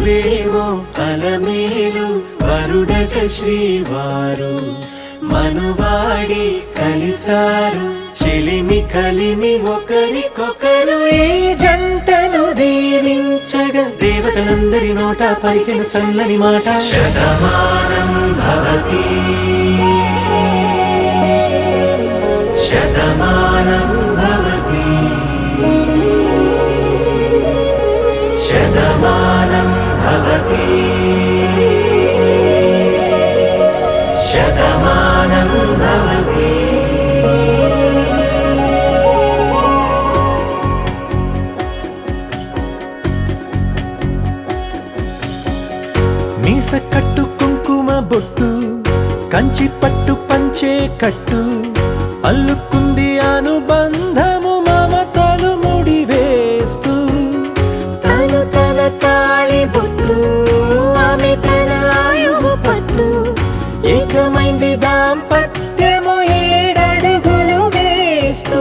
మరువేవో అలమేలు వరుడట శ్రీవారు మనువాడి కలిసారు చెలిమి కలిమి ఒకరికొకరు ఈ జంటను దీవించగా దేవతలందరి నోట పలికిన చల్లని మాట శతమానం భవతి శతమానం భవతి శతమానం భవతి శతమానం భవతి. మీస కట్టు కుంకుమ బొట్టు కంచి పట్టు పంచే కట్టు అల్లుకుంది అనుబంధము మమతలు ముడివేస్తూ తను తన తాళి బొట్టు ఆమె తన ఆయువు పట్టు ఏకమైంది దాంపత్యము 7 అడుగులు వేస్తూ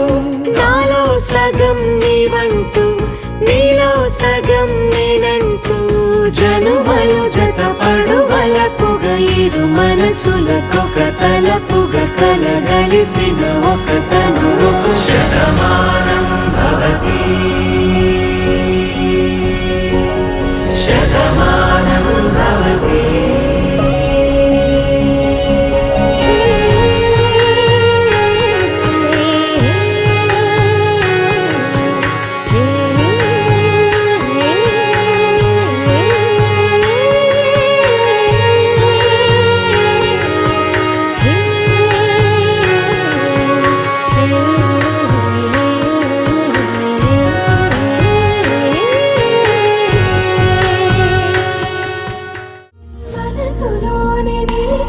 నాలో సగం నీవంటూ నీలో సగం నేనంటూ జనుమలు జత పడువలపుగ ఇరు మనసులకొక తలపుగ కలగలిసిన ఒక తను శతమానం భవతి శతమానం భవతి.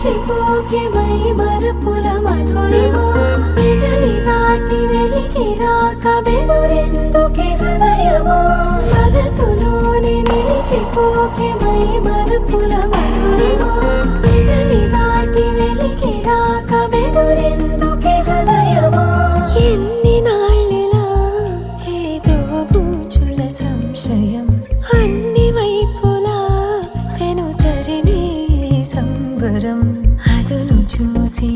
చిపోకే మై మరపుల మధురిమా పెదవి దాటి వెలికి రాక బెదురెందుకే హృదయమా మనసులోనే నిలిచిపోకే మై మరపుల మధురిమా పెదవి దాటి వెలికి రాక బెదురెందుకే హృదయమా ఎన్ని నాళ్ళిలా ఏదో బూచుల సంశయం అన్ని వైపులా వెనుతరినే సంబరం అదును చూసి